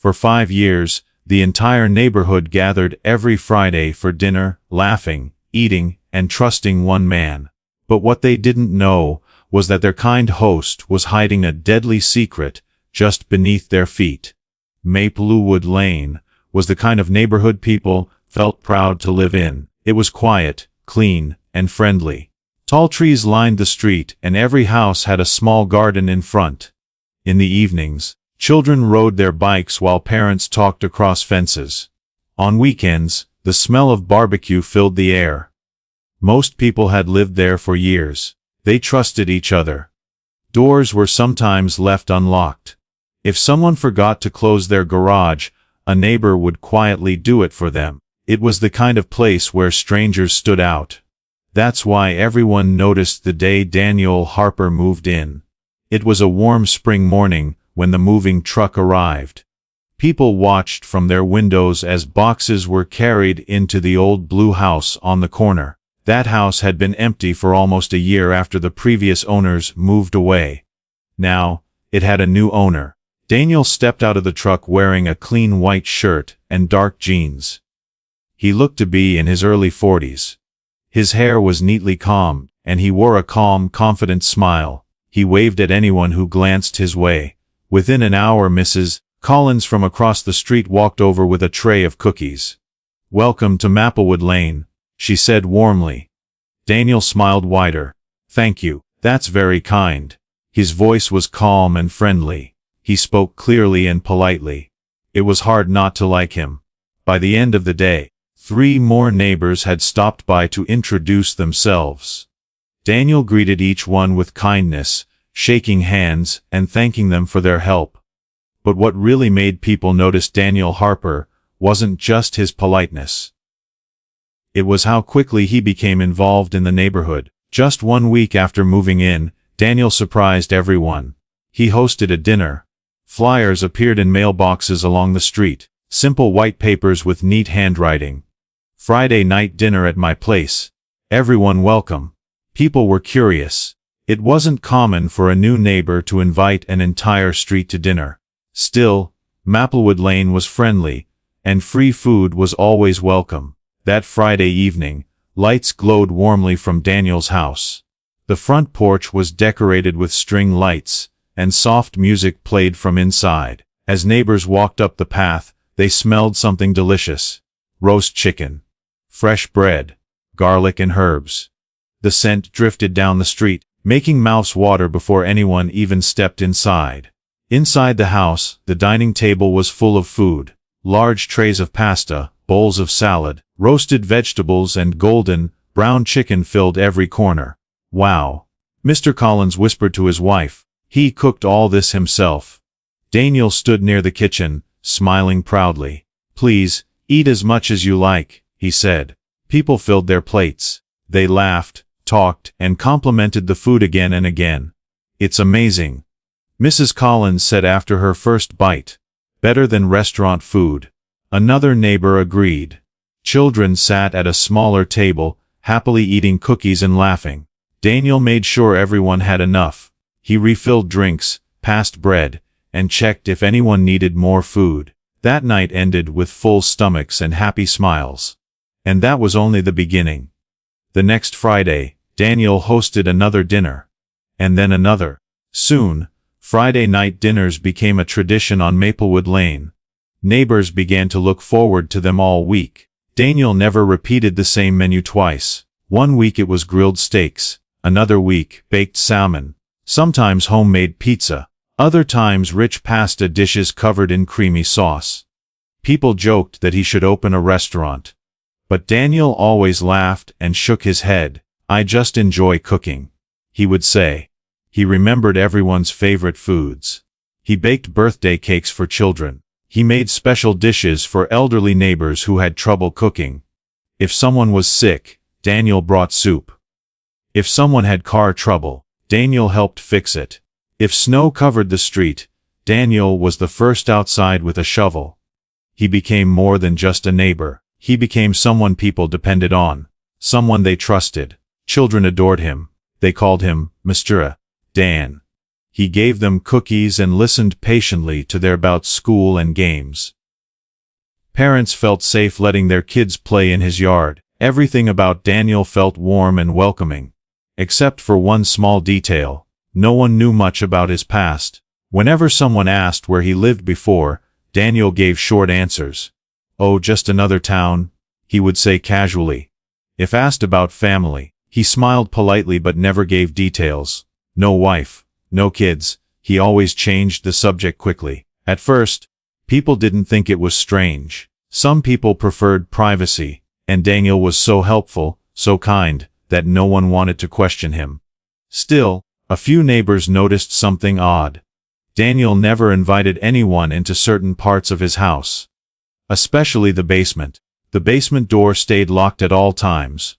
For 5 years, the entire neighborhood gathered every Friday for dinner, laughing, eating, and trusting one man. But what they didn't know was that their kind host was hiding a deadly secret just beneath their feet. Maplewood Lane was the kind of neighborhood people felt proud to live in. It was quiet, clean, and friendly. Tall trees lined the street, and every house had a small garden in front. In the evenings, children rode their bikes while parents talked across fences. On weekends, the smell of barbecue filled the air. Most people had lived there for years. They trusted each other. Doors were sometimes left unlocked. If someone forgot to close their garage, a neighbor would quietly do it for them. It was the kind of place where strangers stood out. That's why everyone noticed the day Daniel Harper moved in. It was a warm spring morning when the moving truck arrived. People watched from their windows as boxes were carried into the old blue house on the corner. That house had been empty for almost a year after the previous owners moved away. Now, it had a new owner. Daniel stepped out of the truck wearing a clean white shirt and dark jeans. He looked to be in his early 40s. His hair was neatly combed, and he wore a calm, confident smile. He waved at anyone who glanced his way. Within an hour, Mrs. Collins from across the street walked over with a tray of cookies. "Welcome to Maplewood Lane," she said warmly. Daniel smiled wider. "Thank you. That's very kind." His voice was calm and friendly. He spoke clearly and politely. It was hard not to like him. By the end of the day, 3 more neighbors had stopped by to introduce themselves. Daniel greeted each one with kindness, shaking hands and thanking them for their help. But what really made people notice Daniel Harper wasn't just his politeness. It was how quickly he became involved in the neighborhood. Just 1 week after moving in, Daniel surprised everyone. He hosted a dinner. Flyers appeared in mailboxes along the street, simple white papers with neat handwriting. "Friday night dinner at my place. Everyone welcome." People were curious. It wasn't common for a new neighbor to invite an entire street to dinner. Still, Maplewood Lane was friendly, and free food was always welcome. That Friday evening, lights glowed warmly from Daniel's house. The front porch was decorated with string lights, and soft music played from inside. As neighbors walked up the path, they smelled something delicious. Roast chicken, fresh bread, garlic and herbs. The scent drifted down the street, making mouths water before anyone even stepped inside. Inside the house, the dining table was full of food. Large trays of pasta, bowls of salad, roasted vegetables and golden, brown chicken filled every corner. "Wow," Mr. Collins whispered to his wife. "He cooked all this himself." Daniel stood near the kitchen, smiling proudly. "Please, eat as much as you like," he said. People filled their plates. They laughed, talked, and complimented the food again and again. "It's amazing," Mrs. Collins said after her first bite. "Better than restaurant food." Another neighbor agreed. Children sat at a smaller table, happily eating cookies and laughing. Daniel made sure everyone had enough. He refilled drinks, passed bread, and checked if anyone needed more food. That night ended with full stomachs and happy smiles. And that was only the beginning. The next Friday, Daniel hosted another dinner. And then another. Soon, Friday night dinners became a tradition on Maplewood Lane. Neighbors began to look forward to them all week. Daniel never repeated the same menu twice. 1 week it was grilled steaks, another week, baked salmon, sometimes homemade pizza, other times rich pasta dishes covered in creamy sauce. People joked that he should open a restaurant. But Daniel always laughed and shook his head. "I just enjoy cooking," he would say. He remembered everyone's favorite foods. He baked birthday cakes for children. He made special dishes for elderly neighbors who had trouble cooking. If someone was sick, Daniel brought soup. If someone had car trouble, Daniel helped fix it. If snow covered the street, Daniel was the first outside with a shovel. He became more than just a neighbor. He became someone people depended on, someone they trusted. Children adored him. They called him Mr. Dan. He gave them cookies and listened patiently to their about school and games. Parents felt safe letting their kids play in his yard. Everything about Daniel felt warm and welcoming. Except for one small detail. No one knew much about his past. Whenever someone asked where he lived before, Daniel gave short answers. "Oh, just another town," he would say casually. If asked about family, he smiled politely but never gave details. No wife, no kids. He always changed the subject quickly. At first, people didn't think it was strange. Some people preferred privacy, and Daniel was so helpful, so kind, that no one wanted to question him. Still, a few neighbors noticed something odd. Daniel never invited anyone into certain parts of his house. Especially the basement. The basement door stayed locked at all times.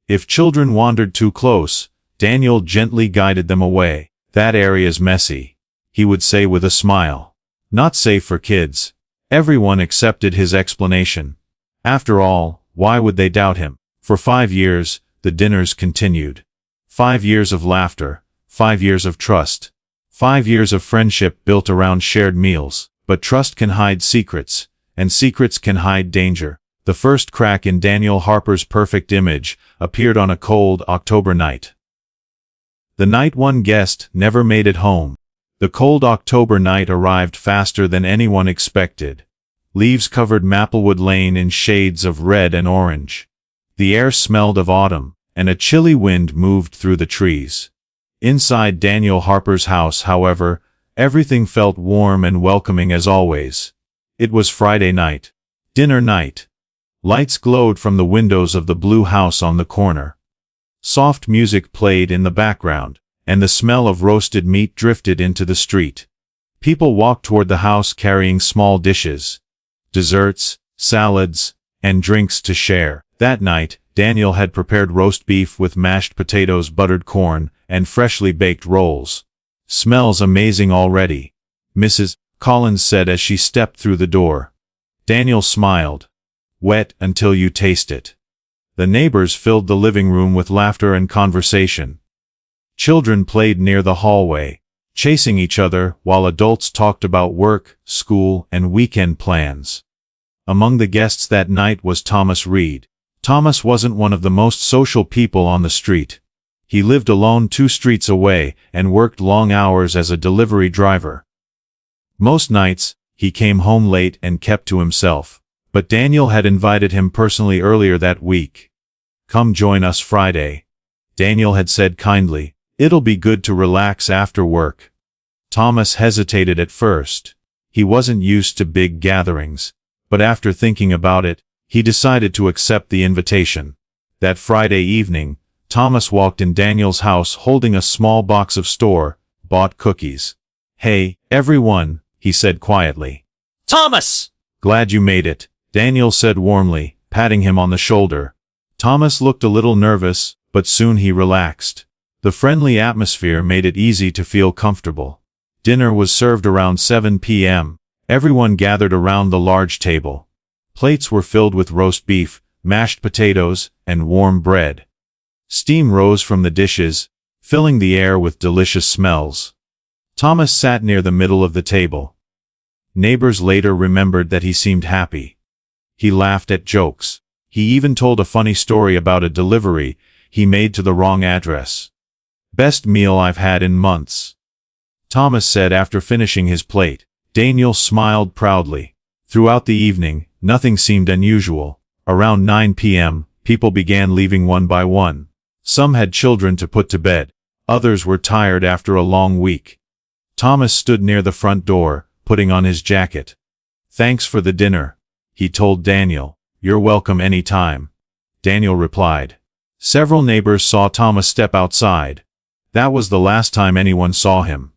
If children wandered too close, Daniel gently guided them away. "That area's messy," he would say with a smile. "Not safe for kids." Everyone accepted his explanation. After all, why would they doubt him? For 5 years, the dinners continued. 5 years of laughter, 5 years of trust. 5 years of friendship built around shared meals. But trust can hide secrets, and secrets can hide danger. The first crack in Daniel Harper's perfect image appeared on a cold October night. The night one guest never made it home. The cold October night arrived faster than anyone expected. Leaves covered Maplewood Lane in shades of red and orange. The air smelled of autumn, and a chilly wind moved through the trees. Inside Daniel Harper's house, however, everything felt warm and welcoming as always. It was Friday night. Dinner night. Lights glowed from the windows of the blue house on the corner. Soft music played in the background, and the smell of roasted meat drifted into the street. People walked toward the house carrying small dishes, desserts, salads, and drinks to share. That night, Daniel had prepared roast beef with mashed potatoes, buttered corn, and freshly baked rolls. "Smells amazing already," Mrs. Collins said as she stepped through the door. Daniel smiled. "Wet until you taste it." The neighbors filled the living room with laughter and conversation. Children played near the hallway, chasing each other while adults talked about work, school, and weekend plans. Among the guests that night was Thomas Reed. Thomas wasn't one of the most social people on the street. He lived alone 2 streets away and worked long hours as a delivery driver. Most nights, he came home late and kept to himself. But Daniel had invited him personally earlier that week. "Come join us Friday," Daniel had said kindly. "It'll be good to relax after work." Thomas hesitated at first. He wasn't used to big gatherings. But after thinking about it, he decided to accept the invitation. That Friday evening, Thomas walked in Daniel's house holding a small box of store-bought cookies. "Hey, everyone," he said quietly. "Thomas!" "Glad you made it," Daniel said warmly, patting him on the shoulder. Thomas looked a little nervous, but soon he relaxed. The friendly atmosphere made it easy to feel comfortable. Dinner was served around 7 p.m. Everyone gathered around the large table. Plates were filled with roast beef, mashed potatoes, and warm bread. Steam rose from the dishes, filling the air with delicious smells. Thomas sat near the middle of the table. Neighbors later remembered that he seemed happy. He laughed at jokes. He even told a funny story about a delivery he made to the wrong address. "Best meal I've had in months," Thomas said after finishing his plate. Daniel smiled proudly. Throughout the evening, nothing seemed unusual. Around 9 p.m., people began leaving one by one. Some had children to put to bed. Others were tired after a long week. Thomas stood near the front door, putting on his jacket. "Thanks for the dinner," he told Daniel. "You're welcome any time," Daniel replied. Several neighbors saw Thomas step outside. That was the last time anyone saw him.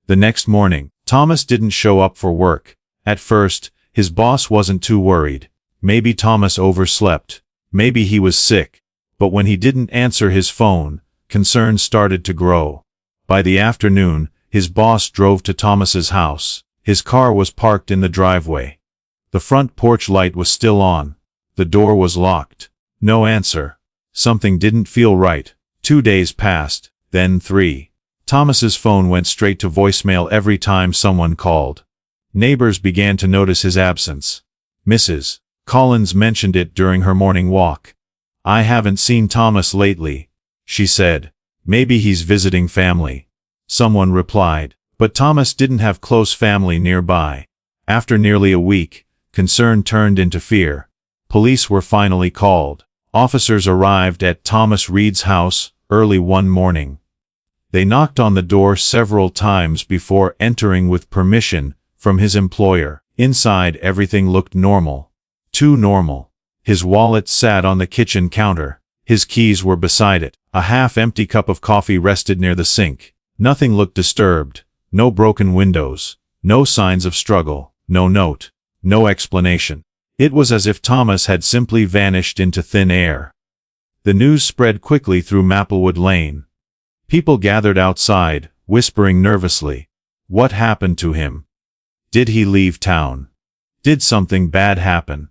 The next morning, Thomas didn't show up for work. At first, his boss wasn't too worried. Maybe Thomas overslept. Maybe he was sick. But when he didn't answer his phone, concerns started to grow. By the afternoon, his boss drove to Thomas's house. His car was parked in the driveway. The front porch light was still on. The door was locked. No answer. Something didn't feel right. 2 days passed, then 3. Thomas's phone went straight to voicemail every time someone called. Neighbors began to notice his absence. Mrs. Collins mentioned it during her morning walk. "I haven't seen Thomas lately," she said. "Maybe he's visiting family." Someone replied. But Thomas didn't have close family nearby. After nearly a week, concern turned into fear. Police were finally called. Officers arrived at Thomas Reed's house early one morning. They knocked on the door several times before entering with permission from his employer. Inside, everything looked normal. Too normal. His wallet sat on the kitchen counter. His keys were beside it. A half-empty cup of coffee rested near the sink. Nothing looked disturbed. No broken windows. No signs of struggle. No note. No explanation. It was as if Thomas had simply vanished into thin air. The news spread quickly through Maplewood Lane. People gathered outside, whispering nervously. What happened to him? Did he leave town? Did something bad happen?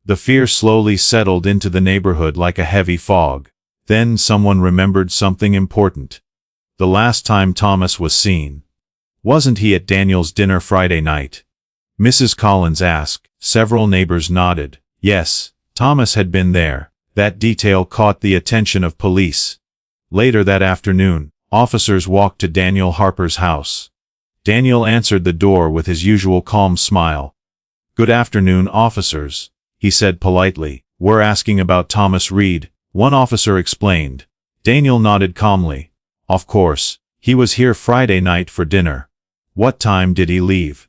The fear slowly settled into the neighborhood like a heavy fog. Then someone remembered something important. The last time Thomas was seen. Wasn't he at Daniel's dinner Friday night? Mrs. Collins asked. Several neighbors nodded. Yes, Thomas had been there. That detail caught the attention of police. Later that afternoon, officers walked to Daniel Harper's house. Daniel answered the door with his usual calm smile. "Good afternoon, officers," he said politely. "We're asking about Thomas Reed," one officer explained. Daniel nodded calmly. "Of course, he was here Friday night for dinner." "What time did he leave?"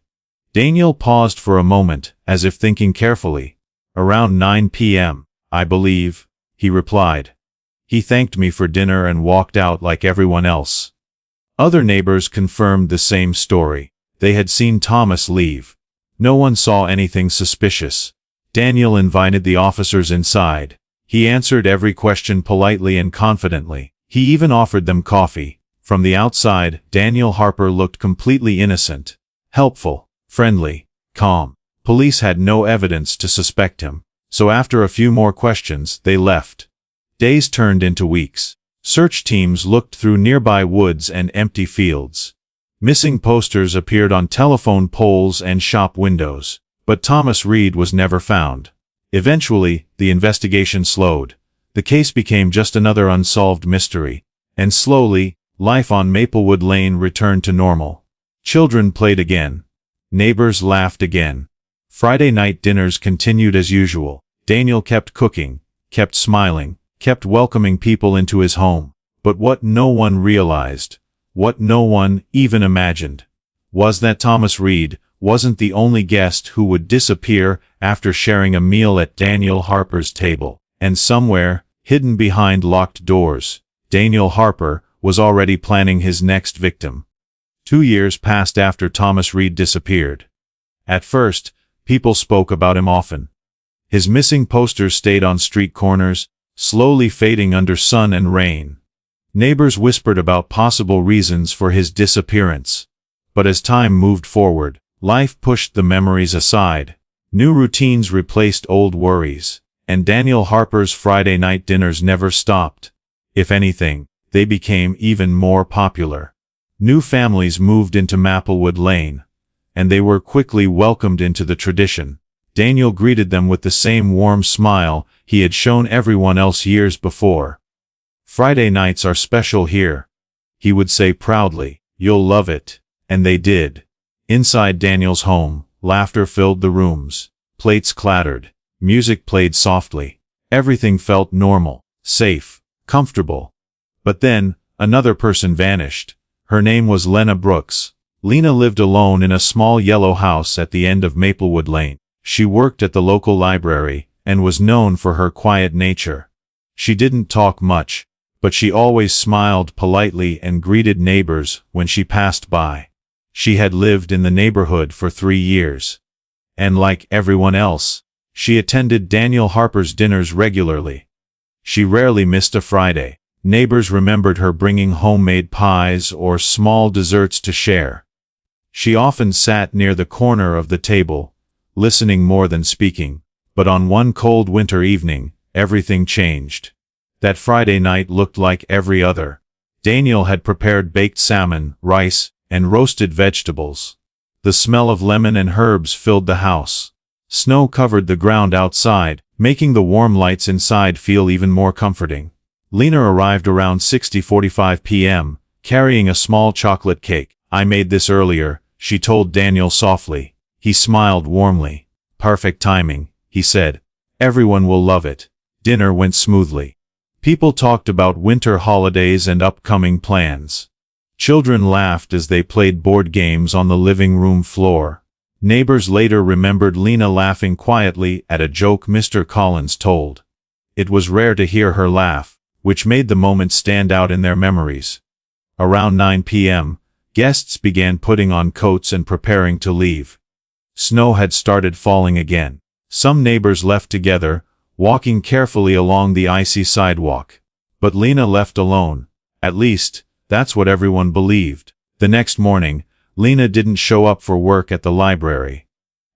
Daniel paused for a moment, as if thinking carefully. "Around 9 p.m., I believe," he replied. "He thanked me for dinner and walked out like everyone else." Other neighbors confirmed the same story. They had seen Thomas leave. No one saw anything suspicious. Daniel invited the officers inside. He answered every question politely and confidently. He even offered them coffee. From the outside, Daniel Harper looked completely innocent. Helpful, friendly, calm. Police had no evidence to suspect him. So after a few more questions, they left. Days turned into weeks. Search teams looked through nearby woods and empty fields. Missing posters appeared on telephone poles and shop windows. But Thomas Reed was never found. Eventually, the investigation slowed. The case became just another unsolved mystery. And slowly, life on Maplewood Lane returned to normal. Children played again. Neighbors laughed again. Friday night dinners continued as usual. Daniel kept cooking, kept smiling, kept welcoming people into his home. But what no one realized, what no one even imagined, was that Thomas Reed wasn't the only guest who would disappear after sharing a meal at Daniel Harper's table. And somewhere, hidden behind locked doors, Daniel Harper was already planning his next victim. 2 years passed after Thomas Reed disappeared. At first, people spoke about him often. His missing posters stayed on street corners, slowly fading under sun and rain. Neighbors whispered about possible reasons for his disappearance. But as time moved forward, life pushed the memories aside. New routines replaced old worries, and Daniel Harper's Friday night dinners never stopped. If anything, they became even more popular. New families moved into Maplewood Lane, and they were quickly welcomed into the tradition. Daniel greeted them with the same warm smile he had shown everyone else years before. "Friday nights are special here," he would say proudly. "You'll love it." And they did. Inside Daniel's home, laughter filled the rooms. Plates clattered. Music played softly. Everything felt normal, safe, comfortable. But then, another person vanished. Her name was Lena Brooks. Lena lived alone in a small yellow house at the end of Maplewood Lane. She worked at the local library and was known for her quiet nature. She didn't talk much, but she always smiled politely and greeted neighbors when she passed by. She had lived in the neighborhood for 3 years. And like everyone else, she attended Daniel Harper's dinners regularly. She rarely missed a Friday. Neighbors remembered her bringing homemade pies or small desserts to share. She often sat near the corner of the table, listening more than speaking. But on one cold winter evening, everything changed. That Friday night looked like every other. Daniel had prepared baked salmon, rice, and roasted vegetables. The smell of lemon and herbs filled the house. Snow covered the ground outside, making the warm lights inside feel even more comforting. Lena arrived around 6:45 p.m., carrying a small chocolate cake. "I made this earlier," she told Daniel softly. He smiled warmly. "Perfect timing," he said. "Everyone will love it." Dinner went smoothly. People talked about winter holidays and upcoming plans. Children laughed as they played board games on the living room floor. Neighbors later remembered Lena laughing quietly at a joke Mr. Collins told. It was rare to hear her laugh, which made the moment stand out in their memories. Around 9 p.m., guests began putting on coats and preparing to leave. Snow had started falling again. Some neighbors left together, walking carefully along the icy sidewalk. But Lena left alone. At least, that's what everyone believed. The next morning, Lena didn't show up for work at the library.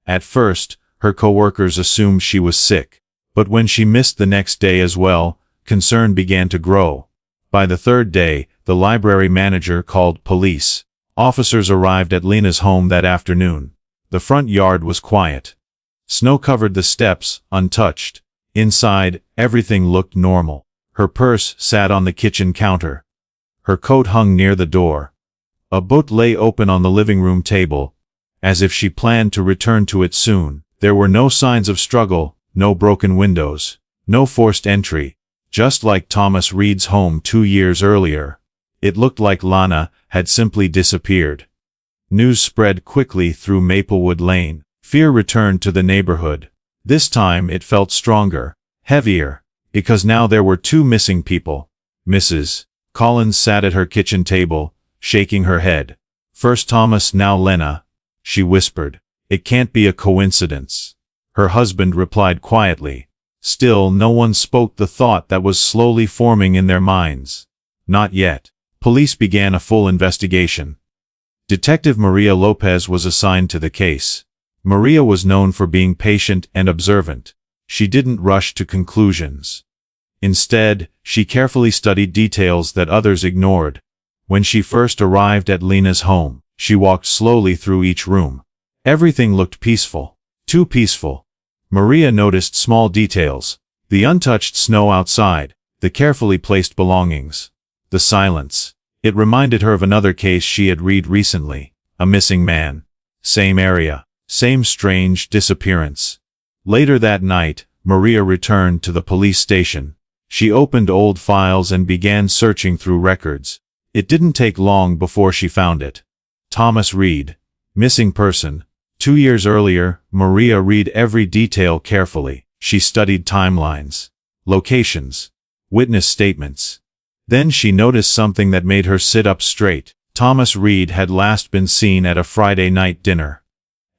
At first, her coworkers assumed she was sick. But when she missed the next day as well, concern began to grow. By the third day, the library manager called police. Officers arrived at Lena's home that afternoon. The front yard was quiet. Snow covered the steps, untouched. Inside, everything looked normal. Her purse sat on the kitchen counter. Her coat hung near the door. A book lay open on the living room table, as if she planned to return to it soon. There were no signs of struggle, no broken windows, no forced entry, just like Thomas Reed's home 2 years earlier. It looked like Lana had simply disappeared. News spread quickly through Maplewood Lane. Fear returned to the neighborhood. This time it felt stronger, heavier, because now there were 2 missing people. Mrs. Collins sat at her kitchen table, shaking her head. "First Thomas, now Lena," she whispered. "It can't be a coincidence." Her husband replied quietly. Still, no one spoke the thought that was slowly forming in their minds. Not yet. Police began a full investigation. Detective Maria Lopez was assigned to the case. Maria was known for being patient and observant. She didn't rush to conclusions. Instead, she carefully studied details that others ignored. When she first arrived at Lena's home, she walked slowly through each room. Everything looked peaceful. Too peaceful. Maria noticed small details. The untouched snow outside, the carefully placed belongings, the silence. It reminded her of another case she had read recently. A missing man. Same area. Same strange disappearance. Later that night, Maria returned to the police station. She opened old files and began searching through records. It didn't take long before she found it. Thomas Reed. Missing person. 2 years earlier, Maria read every detail carefully. She studied timelines, locations, witness statements. Then she noticed something that made her sit up straight. Thomas Reed had last been seen at a Friday night dinner.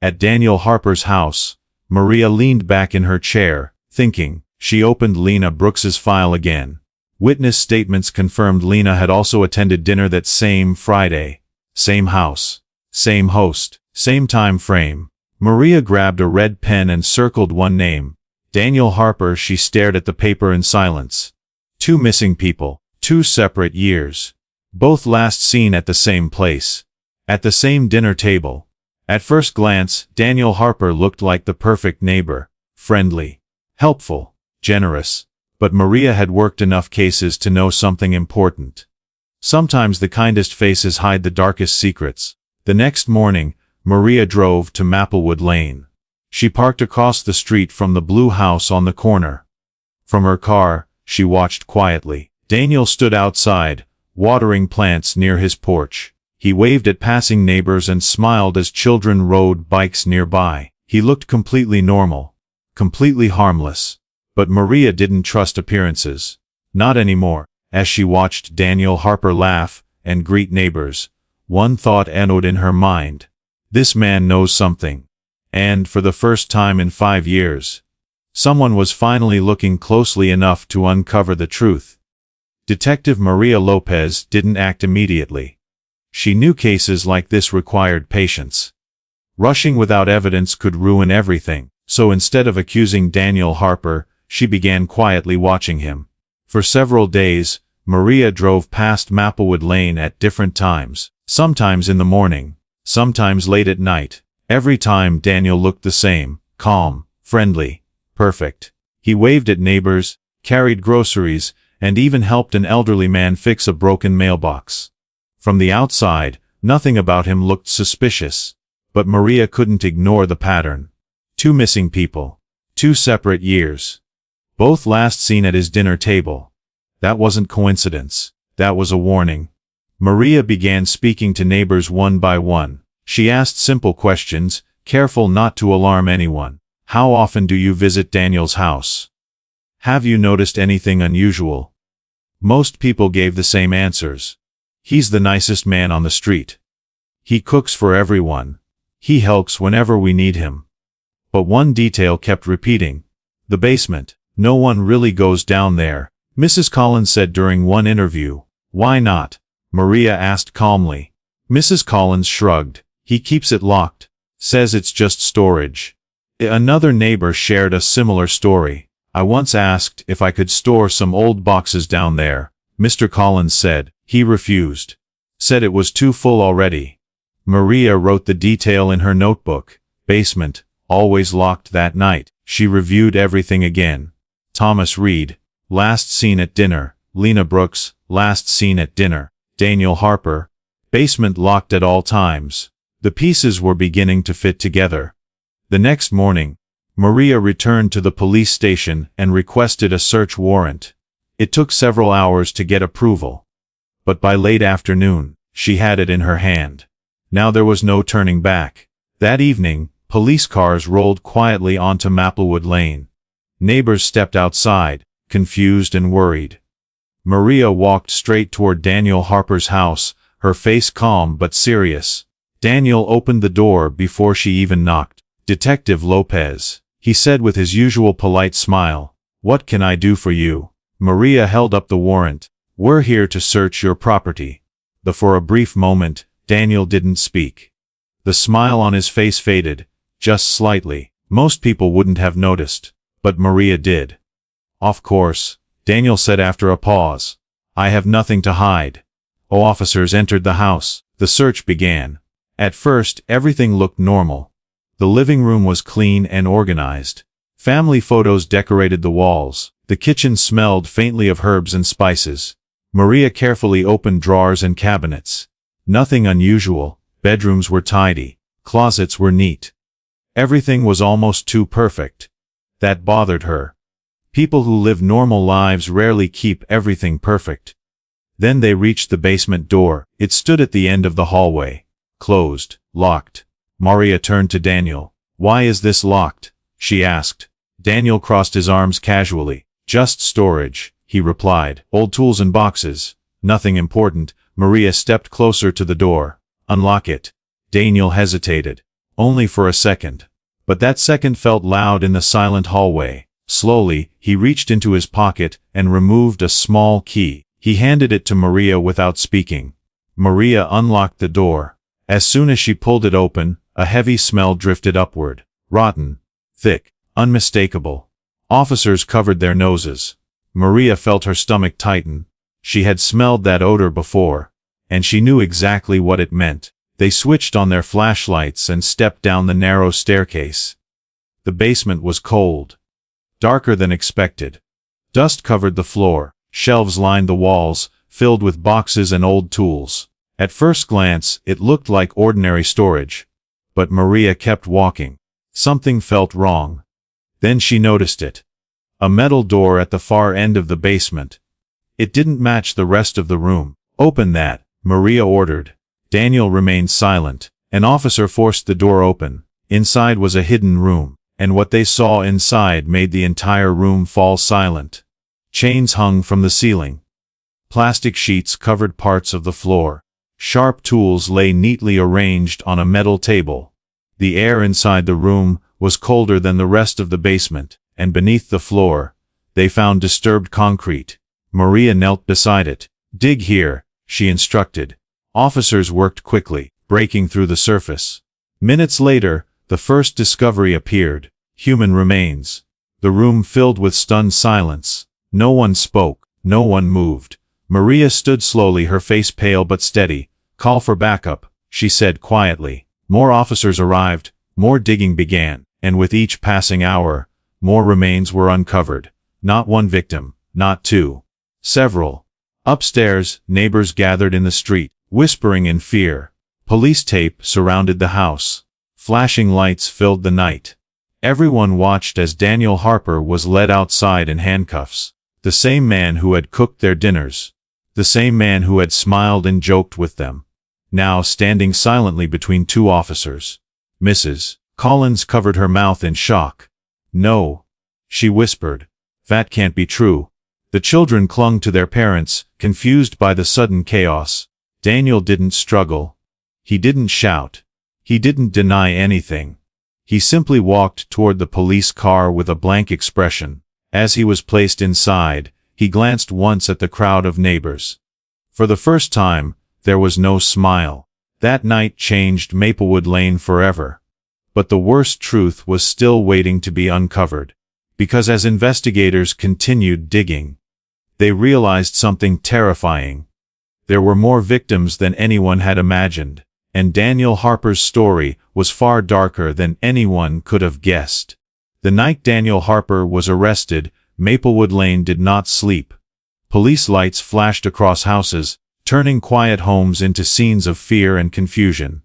At Daniel Harper's house. Maria leaned back in her chair, thinking. She opened Lena Brooks's file again. Witness statements confirmed Lena had also attended dinner that same Friday. Same house. Same host. Same time frame. Maria grabbed a red pen and circled one name. Daniel Harper. She stared at the paper in silence. 2 missing people. 2 separate years. Both last seen at the same place. At the same dinner table. At first glance, Daniel Harper looked like the perfect neighbor. Friendly. Helpful. Generous. But Maria had worked enough cases to know something important. Sometimes the kindest faces hide the darkest secrets. The next morning, Maria drove to Maplewood Lane. She parked across the street from the blue house on the corner. From her car, she watched quietly. Daniel stood outside, watering plants near his porch. He waved at passing neighbors and smiled as children rode bikes nearby. He looked completely normal, completely harmless. But Maria didn't trust appearances. Not anymore. As she watched Daniel Harper laugh and greet neighbors, one thought echoed in her mind. This man knows something. And for the first time in 5 years, someone was finally looking closely enough to uncover the truth. Detective Maria Lopez didn't act immediately. She knew cases like this required patience. Rushing without evidence could ruin everything, so instead of accusing Daniel Harper, she began quietly watching him. For several days, Maria drove past Maplewood Lane at different times, sometimes in the morning, sometimes late at night. Every time Daniel looked the same, calm, friendly, perfect. He waved at neighbors, carried groceries, and even helped an elderly man fix a broken mailbox. From the outside, nothing about him looked suspicious. But Maria couldn't ignore the pattern. 2 missing people. 2 separate years. Both last seen at his dinner table. That wasn't coincidence. That was a warning. Maria began speaking to neighbors one by one. She asked simple questions, careful not to alarm anyone. How often do you visit Daniel's house? Have you noticed anything unusual? Most people gave the same answers. He's the nicest man on the street. He cooks for everyone. He helps whenever we need him. But one detail kept repeating. The basement. No one really goes down there, Mrs. Collins said during one interview. Why not? Maria asked calmly. Mrs. Collins shrugged. He keeps it locked. Says it's just storage. Another neighbor shared a similar story. I once asked if I could store some old boxes down there, Mr. Collins said. He refused. Said it was too full already. Maria wrote the detail in her notebook. Basement, always locked that night. She reviewed everything again. Thomas Reed, last seen at dinner. Lena Brooks, last seen at dinner. Daniel Harper, basement locked at all times. The pieces were beginning to fit together. The next morning, Maria returned to the police station and requested a search warrant. It took several hours to get approval. But by late afternoon, she had it in her hand. Now there was no turning back. That evening, police cars rolled quietly onto Maplewood Lane. Neighbors stepped outside, confused and worried. Maria walked straight toward Daniel Harper's house, her face calm but serious. Daniel opened the door before she even knocked. Detective Lopez, he said with his usual polite smile. What can I do for you? Maria held up the warrant. We're here to search your property. For a brief moment, Daniel didn't speak. The smile on his face faded, just slightly. Most people wouldn't have noticed, but Maria did. Of course, Daniel said after a pause. I have nothing to hide. Officers entered the house. The search began. At first, everything looked normal. The living room was clean and organized. Family photos decorated the walls. The kitchen smelled faintly of herbs and spices. Maria carefully opened drawers and cabinets. Nothing unusual. Bedrooms were tidy. Closets were neat. Everything was almost too perfect. That bothered her. People who live normal lives rarely keep everything perfect. Then they reached the basement door. It stood at the end of the hallway. Closed. Locked. Maria turned to Daniel. Why is this locked? She asked. Daniel crossed his arms casually. Just storage, he replied. Old tools and boxes. Nothing important. Maria stepped closer to the door. Unlock it. Daniel hesitated. Only for a second. But that second felt loud in the silent hallway. Slowly, he reached into his pocket and removed a small key. He handed it to Maria without speaking. Maria unlocked the door. As soon as she pulled it open, a heavy smell drifted upward. Rotten. Thick. Unmistakable. Officers covered their noses. Maria felt her stomach tighten. She had smelled that odor before, and she knew exactly what it meant. They switched on their flashlights and stepped down the narrow staircase. The basement was cold. Darker than expected. Dust covered the floor. Shelves lined the walls, filled with boxes and old tools. At first glance, it looked like ordinary storage. But Maria kept walking. Something felt wrong. Then she noticed it. A metal door at the far end of the basement. It didn't match the rest of the room. Open that, Maria ordered. Daniel remained silent. An officer forced the door open. Inside was a hidden room, and what they saw inside made the entire room fall silent. Chains hung from the ceiling. Plastic sheets covered parts of the floor. Sharp tools lay neatly arranged on a metal table. The air inside the room was colder than the rest of the basement, and beneath the floor, they found disturbed concrete. Maria knelt beside it. Dig here, she instructed. Officers worked quickly, breaking through the surface. Minutes later, the first discovery appeared. Human remains. The room filled with stunned silence. No one spoke. No one moved. Maria stood slowly, her face pale but steady. "Call for backup," she said quietly. More officers arrived, more digging began, and with each passing hour, more remains were uncovered. Not one victim, not two. Several. Upstairs, neighbors gathered in the street, whispering in fear. Police tape surrounded the house. Flashing lights filled the night. Everyone watched as Daniel Harper was led outside in handcuffs. The same man who had cooked their dinners. The same man who had smiled and joked with them. Now standing silently between two officers. Mrs. Collins covered her mouth in shock. "No," she whispered. "That can't be true." The children clung to their parents, confused by the sudden chaos. Daniel didn't struggle. He didn't shout. He didn't deny anything. He simply walked toward the police car with a blank expression. As he was placed inside, he glanced once at the crowd of neighbors. For the first time, there was no smile. That night changed Maplewood Lane forever. But the worst truth was still waiting to be uncovered. Because as investigators continued digging, they realized something terrifying. There were more victims than anyone had imagined, and Daniel Harper's story was far darker than anyone could have guessed. The night Daniel Harper was arrested, Maplewood Lane did not sleep. Police lights flashed across houses, turning quiet homes into scenes of fear and confusion.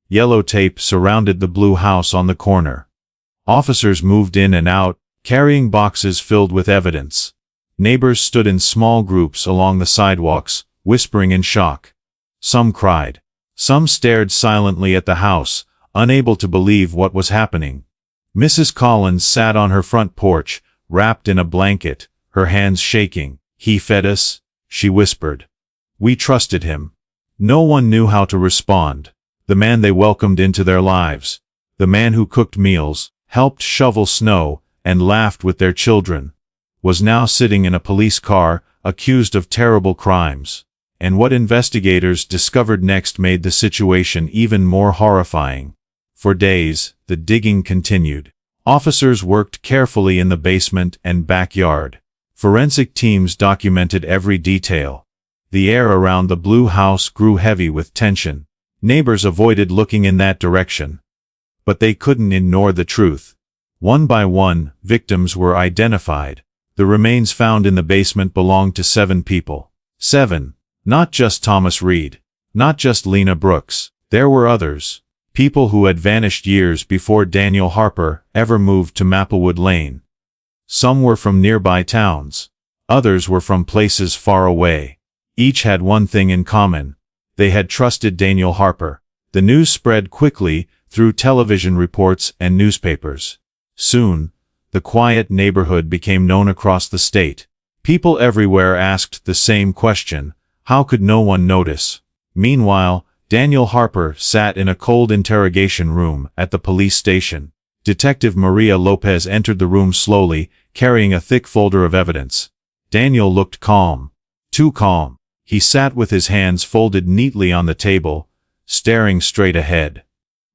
Yellow tape surrounded the blue house on the corner. Officers moved in and out, carrying boxes filled with evidence. Neighbors stood in small groups along the sidewalks, whispering in shock. Some cried. Some stared silently at the house, unable to believe what was happening. Mrs. Collins sat on her front porch, wrapped in a blanket, her hands shaking. "He fed us," she whispered. "We trusted him." No one knew how to respond. The man they welcomed into their lives, the man who cooked meals, helped shovel snow, and laughed with their children, was now sitting in a police car, accused of terrible crimes. And what investigators discovered next made the situation even more horrifying. For days, the digging continued. Officers worked carefully in the basement and backyard. Forensic teams documented every detail. The air around the blue house grew heavy with tension. Neighbors avoided looking in that direction. But they couldn't ignore the truth. One by one, victims were identified. The remains found in the basement belonged to 7 people. 7. Not just Thomas Reed. Not just Lena Brooks. There were others. People who had vanished years before Daniel Harper ever moved to Maplewood Lane. Some were from nearby towns. Others were from places far away. Each had one thing in common. They had trusted Daniel Harper. The news spread quickly through television reports and newspapers. Soon, the quiet neighborhood became known across the state. People everywhere asked the same question: how could no one notice? Meanwhile, Daniel Harper sat in a cold interrogation room at the police station. Detective Maria Lopez entered the room slowly, carrying a thick folder of evidence. Daniel looked calm. Too calm. He sat with his hands folded neatly on the table, staring straight ahead.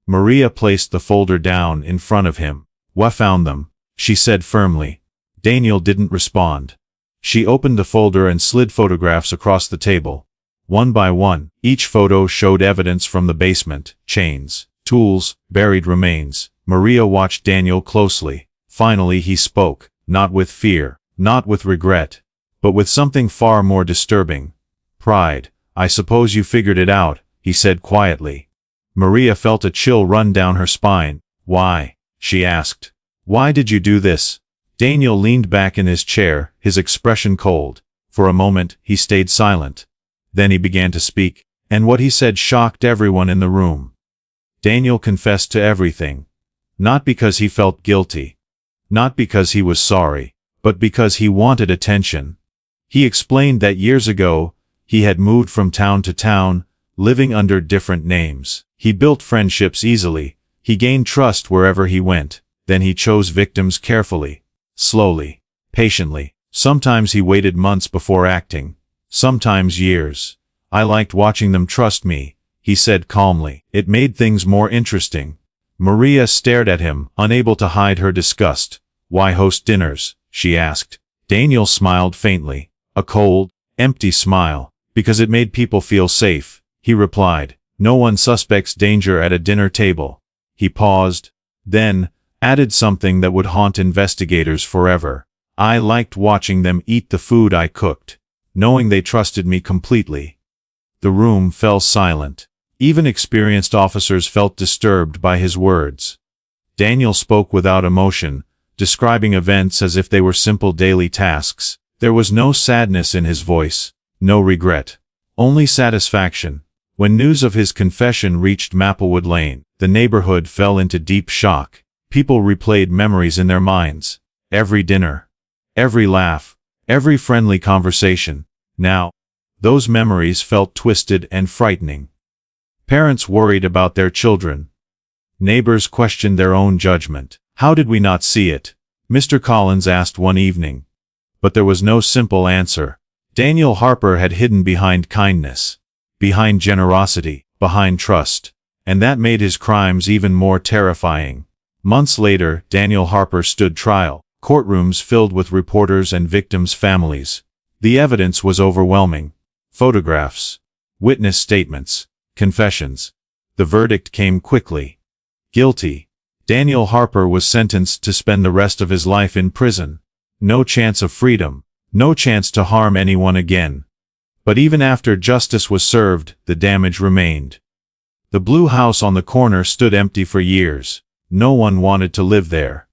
Maria placed the folder down in front of him. "We found them," she said firmly. Daniel didn't respond. She opened the folder and slid photographs across the table. One by one, each photo showed evidence from the basement: chains, tools, buried remains. Maria watched Daniel closely. Finally he spoke, not with fear, not with regret, but with something far more disturbing. "Pride. I suppose you figured it out," he said quietly. Maria felt a chill run down her spine. "Why?" she asked. "Why did you do this?" Daniel leaned back in his chair, his expression cold. For a moment, he stayed silent. Then he began to speak, and what he said shocked everyone in the room. Daniel confessed to everything. Not because he felt guilty. Not because he was sorry, but because he wanted attention. He explained that years ago, he had moved from town to town, living under different names. He built friendships easily. He gained trust wherever he went. Then he chose victims carefully, slowly, patiently. Sometimes he waited months before acting. Sometimes years. "I liked watching them trust me," he said calmly. "It made things more interesting." Maria stared at him, unable to hide her disgust. "Why host dinners?" she asked. Daniel smiled faintly. "A cold, Empty smile. Because it made people feel safe, he replied. No one suspects danger at a dinner table. He paused, then added something that would haunt investigators forever. I liked watching them eat the food I cooked, knowing they trusted me completely. The room fell silent. Even experienced officers felt disturbed by his words. Daniel spoke without emotion, describing events as if they were simple daily tasks. There was no sadness in his voice, no regret, only satisfaction. When news of his confession reached Maplewood Lane, the neighborhood fell into deep shock. People replayed memories in their minds. Every dinner, every laugh, every friendly conversation. Now, those memories felt twisted and frightening. Parents worried about their children. Neighbors questioned their own judgment. How did we not see it? Mr. Collins asked one evening. But there was no simple answer. Daniel Harper had hidden behind kindness, behind generosity, behind trust, and that made his crimes even more terrifying. Months later, Daniel Harper stood trial, courtrooms filled with reporters and victims' families. The evidence was overwhelming. Photographs, witness statements, confessions. The verdict came quickly. Guilty. Daniel Harper was sentenced to spend the rest of his life in prison. No chance of freedom, no chance to harm anyone again. But even after justice was served, the damage remained. The blue house on the corner stood empty for years. No one wanted to live there.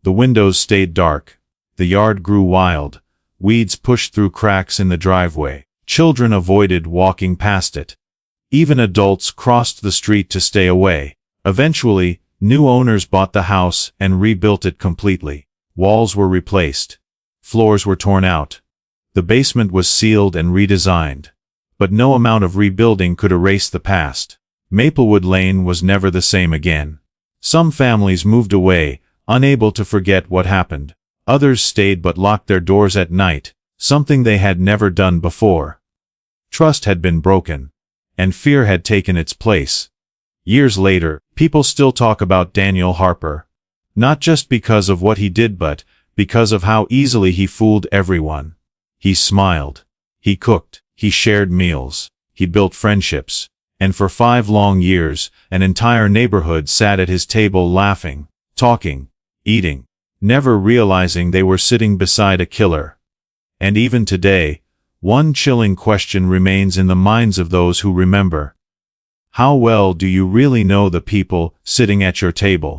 The windows stayed dark. The yard grew wild. Weeds pushed through cracks in the driveway. Children avoided walking past it. Even adults crossed the street to stay away. Eventually, new owners bought the house and rebuilt it completely. Walls were replaced. Floors were torn out. The basement was sealed and redesigned. But no amount of rebuilding could erase the past. Maplewood Lane was never the same again. Some families moved away, unable to forget what happened. Others stayed but locked their doors at night, something they had never done before. Trust had been broken, and fear had taken its place. Years later, people still talk about Daniel Harper. Not just because of what he did but because of how easily he fooled everyone. He smiled. He cooked. He shared meals. He built friendships. And for 5 long years, an entire neighborhood sat at his table laughing, talking, eating, never realizing they were sitting beside a killer. And even today, one chilling question remains in the minds of those who remember. How well do you really know the people sitting at your table?